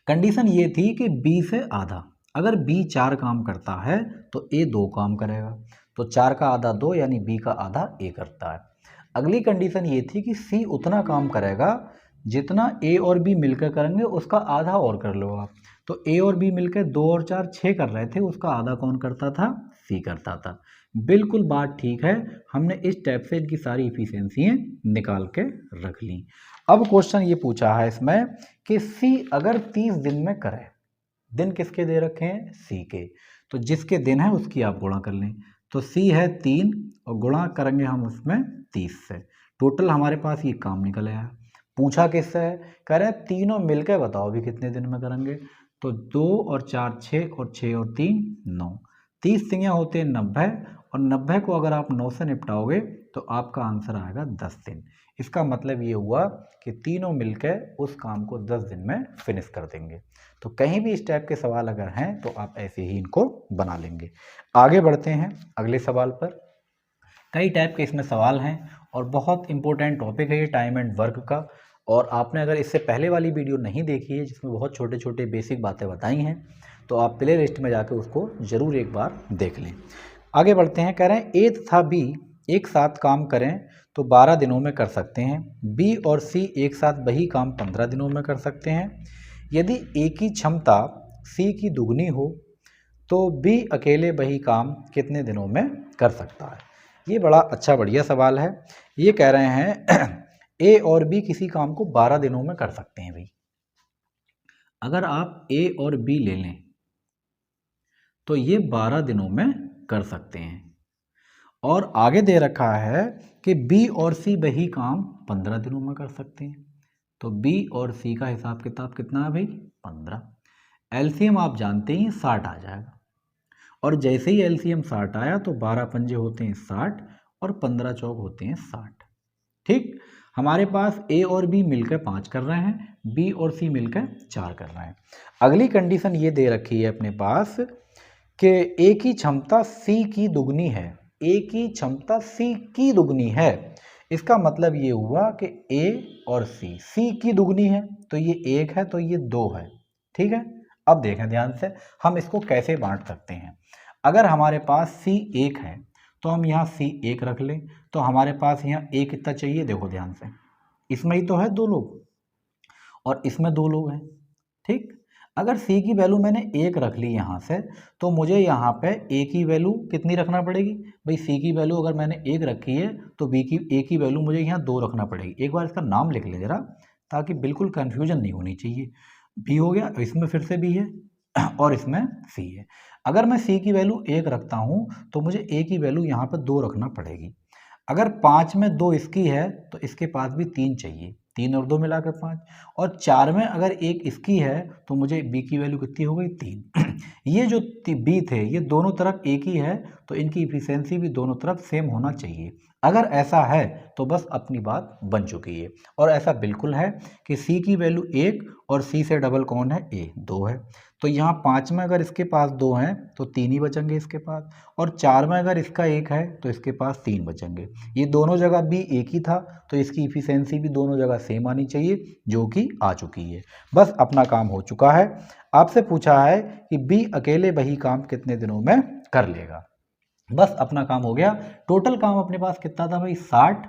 कंडीशन ये थी कि बी से आधा, अगर बी 4 काम करता है तो ए 2 काम करेगा, तो 4 का आधा 2 यानी बी का आधा ए करता है। अगली कंडीशन ये थी कि सी उतना काम करेगा जितना ए और बी मिलकर करेंगे, उसका आधा और कर लो आप। तो ए और बी मिलकर 2 और 4 6 कर रहे थे, उसका आधा कौन करता था? सी करता था। बिल्कुल बात ठीक है, हमने इस टाइप से इनकी सारी इफिशियंसियाँ निकाल के रख ली। अब क्वेश्चन ये पूछा है इसमें कि सी अगर 30 दिन में करे, दिन किसके दे रखे हैं? सी के, तो जिसके दिन है उसकी आप गुणा कर लें। तो सी है 3 और गुणा करेंगे हम उसमें 30 से, टोटल हमारे पास ये काम निकल आया। पूछा किससे है? कह रहे हैं तीनों मिलकर बताओ भी कितने दिन में करेंगे। तो 2 और 4 6 और 6 और 3 9, 30 तियाँ होते हैं 90, और 90 को अगर आप 9 से निपटाओगे तो आपका आंसर आएगा 10 दिन। इसका मतलब ये हुआ कि तीनों मिलकर उस काम को 10 दिन में फिनिश कर देंगे। तो कहीं भी इस टाइप के सवाल अगर हैं तो आप ऐसे ही इनको बना लेंगे। आगे बढ़ते हैं अगले सवाल पर। कई टाइप के इसमें सवाल हैं और बहुत इंपॉर्टेंट टॉपिक है ये टाइम एंड वर्क का। और आपने अगर इससे पहले वाली वीडियो नहीं देखी है जिसमें बहुत छोटे छोटे बेसिक बातें बताई हैं तो आप प्ले लिस्ट में जाकर उसको ज़रूर एक बार देख लें। आगे बढ़ते हैं। कह रहे हैं ए तथा बी एक साथ काम करें तो 12 दिनों में कर सकते हैं। बी और सी एक साथ वही काम 15 दिनों में कर सकते हैं। यदि ए की क्षमता सी की दुगनी हो तो बी अकेले वही काम कितने दिनों में कर सकता है। ये बड़ा अच्छा बढ़िया सवाल है। ये कह रहे हैं ए और बी किसी काम को 12 दिनों में कर सकते हैं भाई। अगर आप ए और बी ले लें तो ये 12 दिनों में कर सकते हैं। और आगे दे रखा है कि बी और सी वही काम 15 दिनों में कर सकते हैं। तो बी और सी का हिसाब किताब कितना है भाई? 15। एलसीएम आप जानते ही 60 आ जाएगा। और जैसे ही एलसीएम 60 आया तो 12 पंजे होते हैं 60 और 15 चौक होते हैं 60। ठीक, हमारे पास ए और बी मिलकर 5 कर रहे हैं, बी और सी मिलकर 4 कर रहे हैं। अगली कंडीशन ये दे रखी है अपने पास कि ए की क्षमता सी की दुगनी है। ए की क्षमता सी की दुगनी है, इसका मतलब ये हुआ कि ए और सी की दुगनी है, तो ये 1 है तो ये 2 है। ठीक है, अब देखें ध्यान से हम इसको कैसे बांट सकते हैं। अगर हमारे पास सी 1 है तो हम यहाँ सी 1 रख लें, तो हमारे पास यहाँ ए कितना चाहिए? देखो ध्यान से, इसमें ही तो है 2 लोग और इसमें 2 लोग हैं। ठीक, अगर सी की वैल्यू मैंने 1 रख ली यहाँ से तो मुझे यहाँ पे ए की वैल्यू कितनी रखना पड़ेगी भाई? सी की वैल्यू अगर मैंने 1 रखी है तो बी की ए की वैल्यू मुझे यहाँ 2 रखना पड़ेगी। एक बार इसका नाम लिख ले जरा, ताकि बिल्कुल कन्फ्यूजन नहीं होनी चाहिए। बी हो गया, इसमें फिर से बी है और इसमें सी है। अगर मैं सी की वैल्यू 1 रखता हूँ तो मुझे ए की वैल्यू यहाँ पर 2 रखना पड़ेगी। अगर 5 में 2 इसकी है तो इसके पास भी 3 चाहिए, 3 और 2 मिला के 5, और 4 में अगर एक इसकी है तो मुझे b की वैल्यू कितनी हो गई 3। ये जो b थे ये दोनों तरफ एक ही है, तो इनकी इफिशियंसी भी दोनों तरफ सेम होना चाहिए। अगर ऐसा है तो बस अपनी बात बन चुकी है, और ऐसा बिल्कुल है कि c की वैल्यू 1 और c से डबल कौन है, a 2 है। तो यहाँ 5 में अगर इसके पास 2 हैं तो 3 ही बचेंगे इसके पास, और 4 में अगर इसका 1 है तो इसके पास 3 बचेंगे। ये दोनों जगह b एक ही था, तो इसकी इफिशियंसी भी दोनों जगह सेम आनी चाहिए, जो कि आ चुकी है। बस अपना काम हो चुका है। आपसे पूछा है कि b अकेले वही काम कितने दिनों में कर लेगा। बस अपना काम हो गया। टोटल काम अपने पास कितना था भाई 60,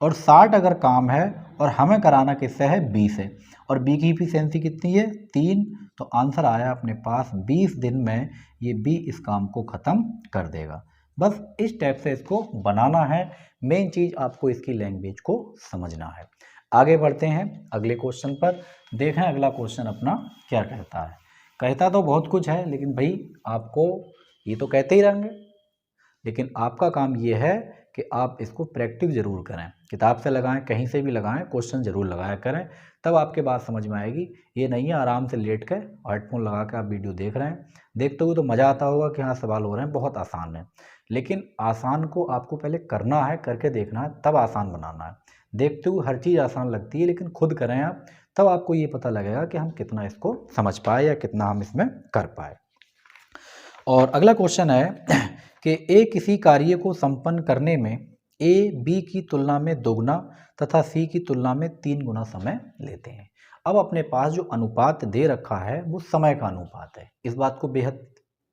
और 60 अगर काम है और हमें कराना किससे है, b से, और b की इफिशियंसी कितनी है 3, तो आंसर आया अपने पास 20 दिन में ये b इस काम को ख़त्म कर देगा। बस इस टाइप से इसको बनाना है। मेन चीज़ आपको इसकी लैंग्वेज को समझना है। आगे बढ़ते हैं अगले क्वेश्चन पर, देखें अगला क्वेश्चन अपना क्या कहता है। कहता तो बहुत कुछ है, लेकिन भाई आपको ये तो कहते ही रहेंगे, लेकिन आपका काम ये है कि आप इसको प्रैक्टिस ज़रूर करें, किताब से लगाएं, कहीं से भी लगाएं, क्वेश्चन ज़रूर लगाया करें, तब आपके बात समझ में आएगी। ये नहीं है आराम से लेट कर हेडफोन लगा कर आप वीडियो देख रहे हैं, देखते हुए तो मज़ा आता होगा कि हाँ सवाल हो रहे हैं, बहुत आसान है, लेकिन आसान को आपको पहले करना है, करके देखना है, तब आसान बनाना है। देखते हुए हर चीज़ आसान लगती है, लेकिन खुद करें आप, तब आपको ये पता लगेगा कि हम कितना इसको समझ पाए या कितना हम इसमें कर पाए। और अगला क्वेश्चन है कि ए किसी कार्य को संपन्न करने में ए बी की तुलना में दोगुना तथा सी की तुलना में 3 गुना समय लेते हैं। अब अपने पास जो अनुपात दे रखा है वो समय का अनुपात है। इस बात को बेहद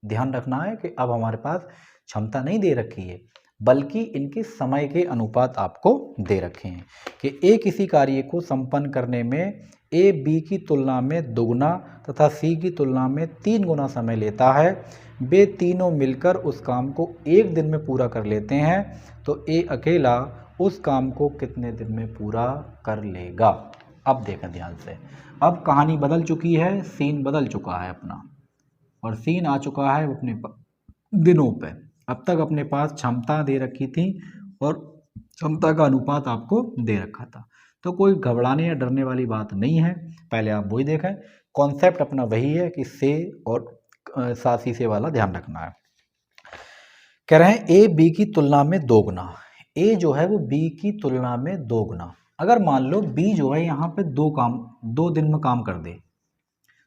ध्यान रखना है कि अब हमारे पास क्षमता नहीं दे रखी है, बल्कि इनके समय के अनुपात आपको दे रखे हैं कि ए किसी कार्य को संपन्न करने में ए बी की तुलना में दोगुना तथा सी की तुलना में 3 गुना समय लेता है। वे तीनों मिलकर उस काम को 1 दिन में पूरा कर लेते हैं, तो ए अकेला उस काम को कितने दिन में पूरा कर लेगा। अब देखें ध्यान से, अब कहानी बदल चुकी है, सीन बदल चुका है अपना, और सीन आ चुका है अपने दिनों पे। अब तक अपने पास क्षमता दे रखी थी और क्षमता का अनुपात आपको दे रखा था, तो कोई घबराने या डरने वाली बात नहीं है। पहले आप वही देखें, कॉन्सेप्ट अपना वही है कि से और सासी से वाला ध्यान रखना है। कह रहे हैं ए बी की तुलना में दोगुना, ए जो है वो बी की तुलना में दोगुना। अगर मान लो बी जो है यहाँ पे 2 दिन में काम कर दे,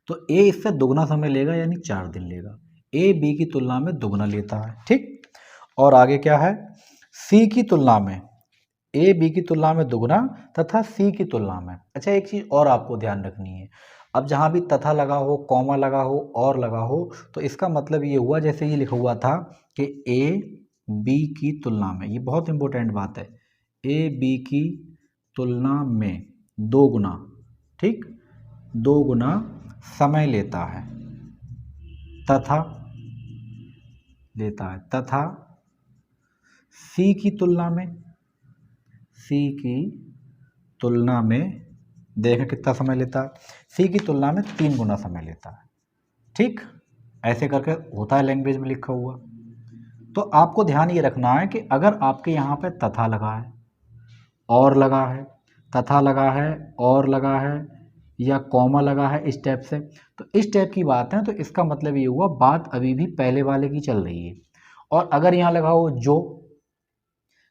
तो ए इससे दोगुना समय लेगा, यानी 4 दिन लेगा। ए बी की तुलना में दोगुना लेता है, ठीक। और आगे क्या है, सी की तुलना में, ए बी की तुलना में दोगुना तथा सी की तुलना में। अच्छा एक चीज़ और आपको ध्यान रखनी है, अब जहाँ भी तथा लगा हो, कॉमा लगा हो और लगा हो, तो इसका मतलब ये हुआ जैसे ये लिखा हुआ था कि ए बी की तुलना में, ये बहुत इंपॉर्टेंट बात है, ए बी की तुलना में 2 गुना, ठीक, 2 गुना समय लेता है तथा सी की तुलना में, सी की तुलना में देखें कितना समय लेता है, सी की तुलना में 3 गुना समय लेता है, ठीक। ऐसे करके होता है लैंग्वेज में लिखा हुआ। तो आपको ध्यान ये रखना है कि अगर आपके यहाँ पे तथा लगा है, और लगा है, तथा लगा है और लगा है, या कॉमा लगा है इस टाइप से, तो इस टाइप की बात है, तो इसका मतलब ये हुआ बात अभी भी पहले वाले की चल रही है। और अगर यहाँ लगा हो जो,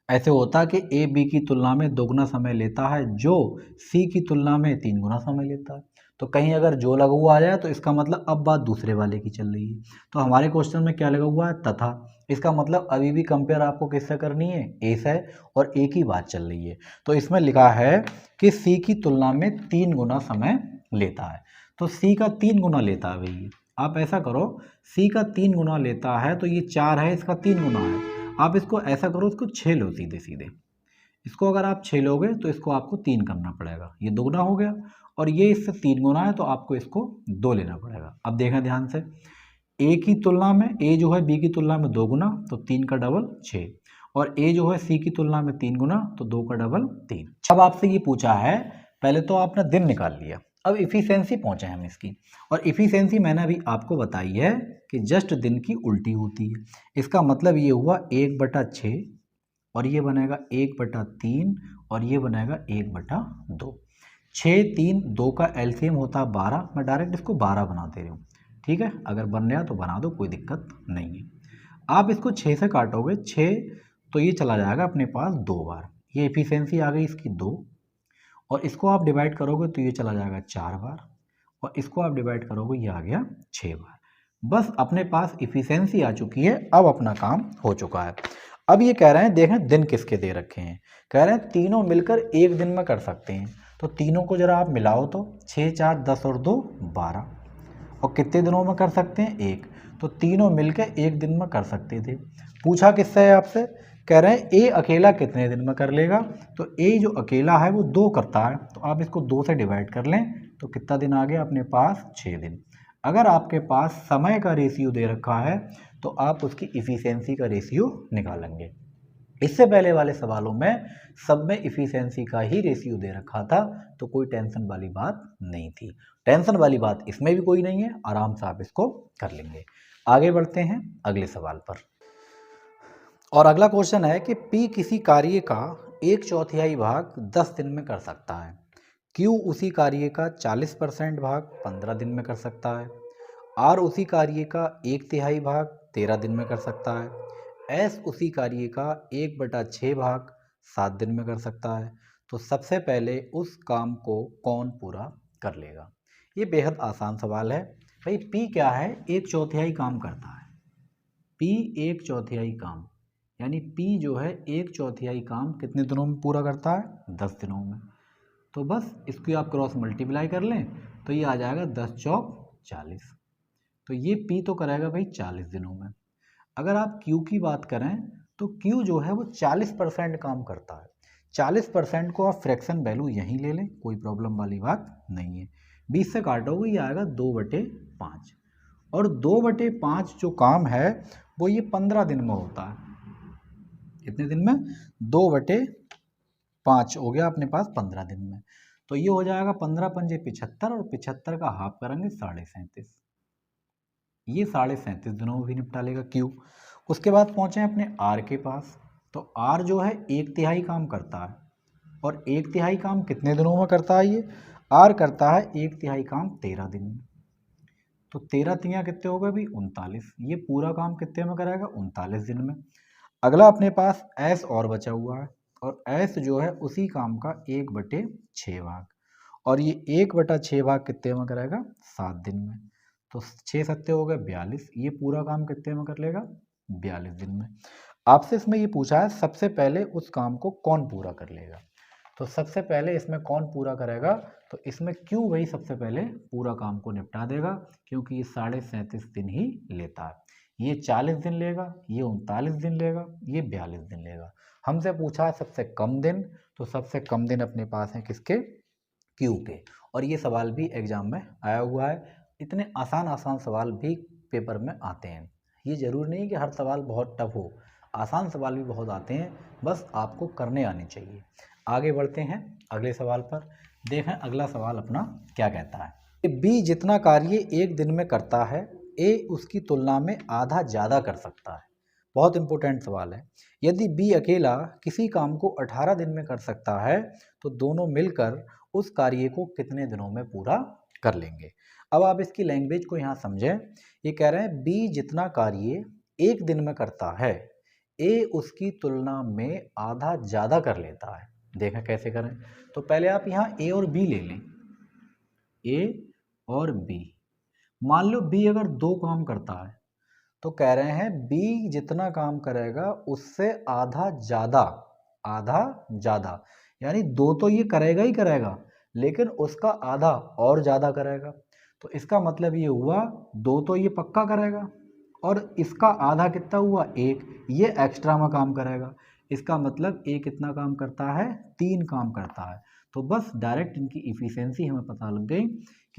ऐसे होता है कि ए बी की तुलना में दोगुना समय लेता है, जो सी की तुलना में 3 गुना समय लेता है। तो कहीं अगर जो लगा हुआ आ जाए तो इसका मतलब अब बात दूसरे वाले की चल रही है। तो हमारे क्वेश्चन में क्या लगा हुआ है, तथा, इसका मतलब अभी भी कंपेयर आपको किससे करनी है, ए से, और एक ही बात चल रही है। तो इसमें लिखा है कि सी की तुलना में 3 गुना समय लेता है, तो सी का 3 गुना लेता है भैया। आप ऐसा करो, सी का 3 गुना लेता है तो ये 4 है, इसका 3 गुना है, आप इसको ऐसा करो, इसको 6 लो सीधे सीधे। इसको अगर आप 6 लोगे तो इसको आपको 3 करना पड़ेगा, ये दोगुना हो गया, और ये इससे 3 गुना है तो आपको इसको 2 लेना पड़ेगा। अब देखें ध्यान से, ए की तुलना में, ए जो है बी की तुलना में 2 गुना, तो 3 का डबल 6, और ए जो है सी की तुलना में 3 गुना, तो 2 का डबल 3। अब आपसे ये पूछा है, पहले तो आपने दिन निकाल लिया, अब इफिशियंसी पहुंचे हम इसकी, और इफिशियंसी मैंने अभी आपको बताई है कि जस्ट दिन की उल्टी होती है। इसका मतलब ये हुआ 1/6, और ये बनेगा 1/3, और ये बनेगा 1/2। 6 3 2 का एलसीएम होता है 12, मैं डायरेक्ट इसको 12 बना दे रही हूँ। ठीक है, अगर बन रहा तो बना दो, कोई दिक्कत नहीं है। आप इसको 6 से काटोगे, 6 तो ये चला जाएगा अपने पास 2 बार, ये एफिशिएंसी आ गई इसकी 2। और इसको आप डिवाइड करोगे तो ये चला जाएगा 4 बार, और इसको आप डिवाइड करोगे ये आ गया 6 बार। बस अपने पास इफिशियंसी आ चुकी है, अब अपना काम हो चुका है। अब ये कह रहे हैं, देखें दिन किसके दे रखे हैं, कह रहे हैं तीनों मिलकर एक दिन में कर सकते हैं। तो तीनों को जरा आप मिलाओ तो 6 4 10 और 2 12, और कितने दिनों में कर सकते हैं, एक। तो तीनों मिलकर एक दिन में कर सकते थे। पूछा किससे है आपसे, कह रहे हैं ए अकेला कितने दिन में कर लेगा। तो ए जो अकेला है वो 2 करता है, तो आप इसको 2 से डिवाइड कर लें तो कितना दिन आ गया अपने पास, 6 दिन। अगर आपके पास समय का रेशियो दे रखा है तो आप उसकी इफिशियंसी का रेशियो निकालेंगे। इससे पहले वाले सवालों में सब में इफिशियंसी का ही रेशियो दे रखा था, तो कोई टेंशन वाली बात नहीं थी। टेंशन वाली बात इसमें भी कोई नहीं है, आराम से आप इसको कर लेंगे। आगे बढ़ते हैं अगले सवाल पर। और अगला क्वेश्चन है कि P किसी कार्य का 1/4 भाग 10 दिन में कर सकता है, Q उसी कार्य का 40% भाग 15 दिन में कर सकता है, R उसी कार्य का 1/3 भाग 13 दिन में कर सकता है, S उसी कार्य का 1/6 भाग 7 दिन में कर सकता है। तो सबसे पहले उस काम को कौन पूरा कर लेगा। ये बेहद आसान सवाल है भाई। P क्या है, 1/4 काम करता है। P 1/4 काम, यानी P जो है 1/4 काम कितने दिनों में पूरा करता है, 10 दिनों में। तो बस इसकी आप क्रॉस मल्टीप्लाई कर लें तो ये आ जाएगा 10 चौक 40। तो ये P तो करेगा भाई 40 दिनों में। अगर आप Q की बात करें तो Q जो है वो 40% काम करता है। 40% को आप फ्रैक्शन वैल्यू यहीं ले लें, कोई प्रॉब्लम वाली बात नहीं है। 20 से काटोगे ये आएगा 2/5, और 2/5 जो काम है वो ये 15 दिन में होता है। कितने दिन में, 2/5 हो गया अपने पास 15 दिन में। तो ये हो जाएगा 15 पंजे 75, और 75 का हाफ करेंगे 37.5, ये 37.5 दिनों में भी निपटा लेगा Q। उसके बाद पहुंचे अपने R के पास। तो R जो है 1/3 काम करता है, और 1/3 काम कितने दिनों में करता है, ये R करता है 1/3 काम 13 दिन में। तो 13 तियाँ कितने हो गए भाई, 39। ये पूरा काम कितने में कराएगा, 39 दिन में। अगला अपने पास S और बचा हुआ है, और S जो है उसी काम का 1/6 भाग, और ये 1/6 भाग कितने में कराएगा, 7 दिन में। तो 6 सत्ते हो गए 42, ये पूरा काम कितने में कर लेगा, 42 दिन में। आपसे इसमें ये पूछा है सबसे पहले उस काम को कौन पूरा कर लेगा। तो सबसे पहले इसमें कौन पूरा करेगा, तो इसमें Q वही सबसे पहले पूरा काम को निपटा देगा, क्योंकि ये 37.5 दिन ही लेता है। ये 40 दिन लेगा, ये 39 दिन लेगा, ये 42 दिन लेगा। हमसे पूछा है सबसे कम दिन, तो सबसे कम दिन अपने पास है किसके, Q के। और ये सवाल भी एग्जाम में आया हुआ है। इतने आसान आसान सवाल भी पेपर में आते हैं, ये जरूर नहीं कि हर सवाल बहुत टफ हो, आसान सवाल भी बहुत आते हैं, बस आपको करने आने चाहिए। आगे बढ़ते हैं अगले सवाल पर। देखें अगला सवाल अपना क्या कहता है। B जितना कार्य एक दिन में करता है, A उसकी तुलना में आधा ज़्यादा कर सकता है। बहुत इंपॉर्टेंट सवाल है। यदि B अकेला किसी काम को 18 दिन में कर सकता है, तो दोनों मिलकर उस कार्य को कितने दिनों में पूरा कर लेंगे। अब आप इसकी लैंग्वेज को यहाँ समझें। ये कह रहे हैं B जितना कार्य एक दिन में करता है, A उसकी तुलना में आधा ज़्यादा कर लेता है। देखें कैसे करें। तो पहले आप यहाँ A और B ले लें, A और B। मान लो B अगर 2 काम करता है, तो कह रहे हैं B जितना काम करेगा उससे आधा ज़्यादा, यानी 2 तो ये करेगा ही करेगा, लेकिन उसका आधा और ज़्यादा करेगा। तो इसका मतलब ये हुआ 2 तो ये पक्का करेगा, और इसका आधा कितना हुआ, 1, ये एक्स्ट्रा में काम करेगा। इसका मतलब A कितना काम करता है, 3 काम करता है। तो बस डायरेक्ट इनकी इफिशियंसी हमें पता लग गई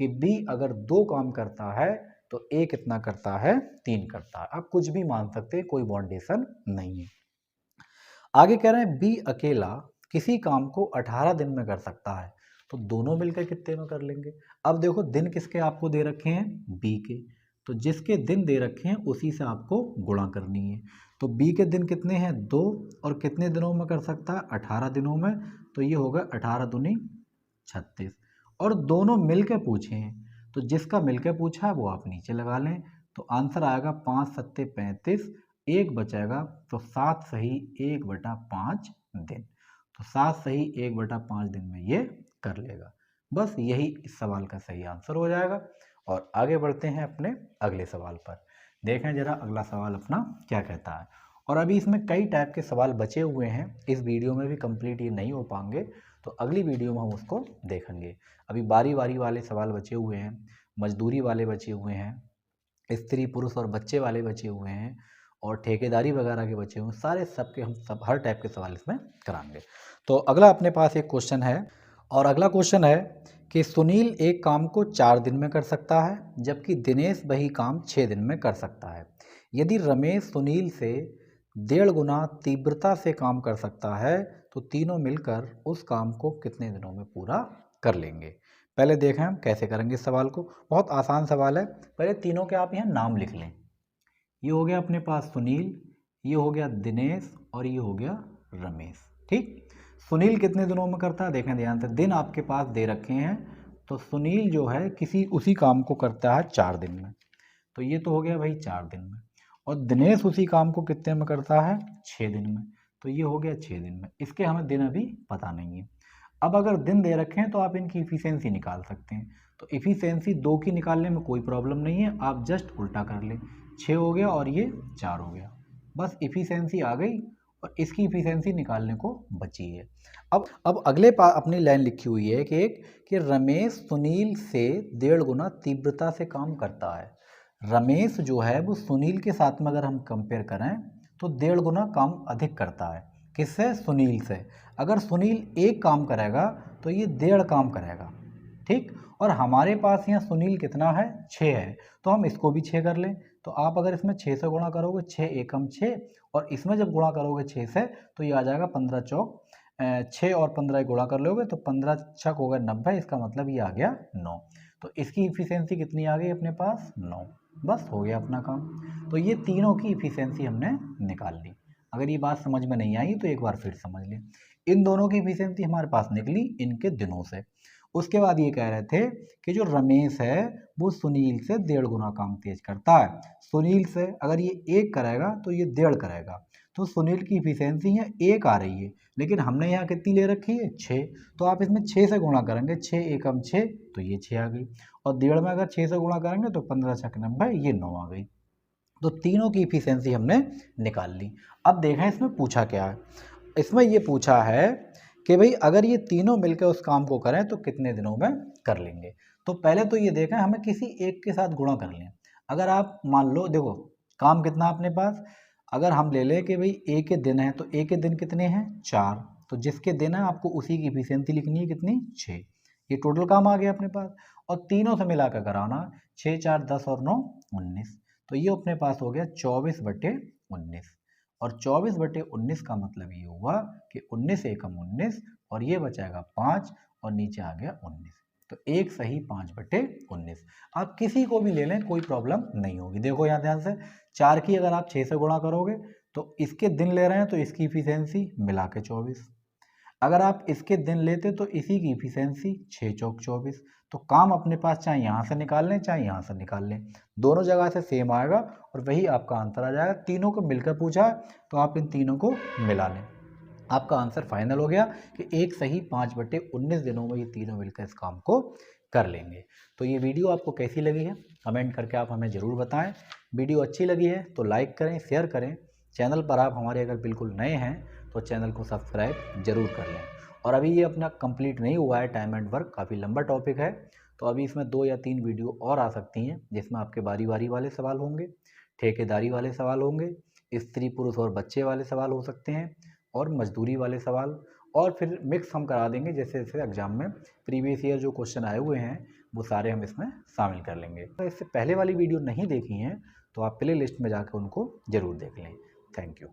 कि B अगर 2 काम करता है तो A कितना करता है, 3 करता है। आप कुछ भी मान सकते हैं, कोई बाउंडेशन नहीं है। आगे कह रहे हैं B अकेला किसी काम को 18 दिन में कर सकता है, तो दोनों मिलकर कितने में कर लेंगे। अब देखो दिन किसके आपको दे रखे हैं, B के। तो जिसके दिन दे रखे हैं उसी से आपको गुणा करनी है। तो B के दिन कितने हैं, 2, और कितने दिनों में कर सकता है, 18 दिनों में। तो ये होगा 18 दूनी 36। और दोनों मिल के पूछे हैं, तो जिसका मिल के पूछा है वो आप नीचे लगा लें। तो आंसर आएगा 5 सत्ते 35, एक बचेगा तो 7 सही 1/5 दिन। तो 7 सही 1/5 दिन में ये कर लेगा। बस यही इस सवाल का सही आंसर हो जाएगा। और आगे बढ़ते हैं अपने अगले सवाल पर। देखें जरा अगला सवाल अपना क्या कहता है। और अभी इसमें कई टाइप के सवाल बचे हुए हैं, इस वीडियो में भी कंप्लीट ये नहीं हो पाएंगे, तो अगली वीडियो में हम उसको देखेंगे। अभी बारी बारी वाले सवाल बचे हुए हैं, मजदूरी वाले बचे हुए हैं, स्त्री पुरुष और बच्चे वाले बचे हुए हैं, और ठेकेदारी वगैरह के बचे हुए हैं। सारे सबके हम सब हर टाइप के सवाल इसमें कराएंगे। तो अगला अपने पास एक क्वेश्चन है, और अगला क्वेश्चन है कि सुनील एक काम को 4 दिन में कर सकता है, जबकि दिनेश वही काम 6 दिन में कर सकता है। यदि रमेश सुनील से 1.5 गुना तीव्रता से काम कर सकता है, तो तीनों मिलकर उस काम को कितने दिनों में पूरा कर लेंगे। पहले देखें हम कैसे करेंगे इस सवाल को। बहुत आसान सवाल है। पहले तीनों के आप यहाँ नाम लिख लें। ये हो गया अपने पास सुनील, ये हो गया दिनेश, और ये हो गया रमेश। ठीक, सुनील कितने दिनों में करता है, देखें ध्यान से, दिन आपके पास दे रखे हैं। तो सुनील जो है किसी उसी काम को करता है 4 दिन में, तो ये तो हो गया भाई 4 दिन में। और दिनेश उसी काम को कितने में करता है, 6 दिन में, तो ये हो गया 6 दिन में। इसके हमें दिन अभी पता नहीं है। अब अगर दिन दे रखे हैं तो आप इनकी इफिशियंसी निकाल सकते हैं। तो इफिशियंसी 2 की निकालने में कोई प्रॉब्लम नहीं है, आप जस्ट उल्टा कर लें। 6 हो गया और ये 4 हो गया, बस इफिशियंसी आ गई, और इसकी इफिशियंसी निकालने को बची है। अब अगले अपनी लाइन लिखी हुई है कि रमेश सुनील से 1.5 गुना तीव्रता से काम करता है। रमेश जो है वो सुनील के साथ में अगर हम कंपेयर करें तो 1.5 गुना काम अधिक करता है। किससे, सुनील से। अगर सुनील एक काम करेगा तो ये 1.5 काम करेगा। ठीक, और हमारे पास यहाँ सुनील कितना है, 6 है, तो हम इसको भी 6 कर लें। तो आप अगर इसमें 6 से गुणा करोगे, 6 एकम 6, और इसमें जब गुणा करोगे 6 से, तो ये आ जाएगा 15 चौक 6, और 15 गुणा कर लोगे तो 15 छक हो गया 90, इसका मतलब ये आ गया 9। तो इसकी इफिशियंसी कितनी आ गई अपने पास, 9। बस हो गया अपना काम। तो ये तीनों की इफिशियंसी हमने निकाल ली। अगर ये बात समझ में नहीं आई तो एक बार फिर समझ लें। इन दोनों की इफिशियंसी हमारे पास निकली इनके दिनों से। उसके बाद ये कह रहे थे कि जो रमेश है वो सुनील से 1.5 गुना काम तेज करता है। सुनील से अगर ये 1 करेगा तो ये 1.5 करेगा, तो सुनील की इफिशियंसी है 1 आ रही है, लेकिन हमने यहाँ कितनी ले रखी है, 6। तो आप इसमें 6 से गुणा करेंगे, 6 एकम 6, तो ये 6 आ गई। और 1.5 में अगर 6 से गुणा करेंगे तो 15 छक 90, ये 9 आ गई। तो तीनों की इफिशियंसी हमने निकाल ली। अब देखें इसमें पूछा क्या है। इसमें ये पूछा है कि भाई अगर ये तीनों मिलकर उस काम को करें तो कितने दिनों में कर लेंगे। तो पहले तो ये देखें, हमें किसी एक के साथ गुणा कर लें। अगर आप मान लो, देखो काम कितना अपने पास, अगर हम ले लें कि भाई एक के दिन है, तो एक के दिन कितने हैं, 4। तो जिसके दिन है आपको उसी की इफिशियंसी लिखनी है, कितनी, 6। ये टोटल काम आ गया अपने पास। और तीनों से मिलाकर कराना, 6 4 10 और 9 19। तो ये अपने पास हो गया 24/19। और 24/19 का मतलब ये हुआ कि 19 एकम 19, और ये बचाएगा 5, और नीचे आ गया 19। तो एक सही 5/19। आप किसी को भी ले लें, कोई प्रॉब्लम नहीं होगी। देखो यहाँ ध्यान से, 4 की अगर आप 6 से गुणा करोगे तो इसके दिन ले रहे हैं, तो इसकी इफिशियंसी मिला के 24। अगर आप इसके दिन लेते तो इसी की इफिशियंसी 6 चौक 24। तो काम अपने पास चाहे यहाँ से निकाल लें चाहे यहाँ से निकाल लें, दोनों जगह से सेम आएगा, और वही आपका आंसर आ जाएगा। तीनों को मिलकर पूछा तो आप इन तीनों को मिला लें, आपका आंसर फाइनल हो गया कि एक सही 5/19 दिनों में ये तीनों मिलकर इस काम को कर लेंगे। तो ये वीडियो आपको कैसी लगी है, कमेंट करके आप हमें ज़रूर बताएं। वीडियो अच्छी लगी है तो लाइक करें, शेयर करें। चैनल पर आप हमारे अगर बिल्कुल नए हैं तो चैनल को सब्सक्राइब जरूर कर लें। और अभी ये अपना कंप्लीट नहीं हुआ है, टाइम एंड वर्क काफ़ी लंबा टॉपिक है, तो अभी इसमें 2 या 3 वीडियो और आ सकती हैं, जिसमें आपके बारी बारी वाले सवाल होंगे, ठेकेदारी वाले सवाल होंगे, स्त्री पुरुष और बच्चे वाले सवाल हो सकते हैं, और मजदूरी वाले सवाल, और फिर मिक्स हम करा देंगे। जैसे जैसे एग्जाम में प्रीवियस ईयर जो क्वेश्चन आए हुए हैं वो सारे हम इसमें शामिल कर लेंगे। तो इससे पहले वाली वीडियो नहीं देखी हैं तो आप प्ले लिस्ट में जाकर उनको ज़रूर देख लें। Thank you.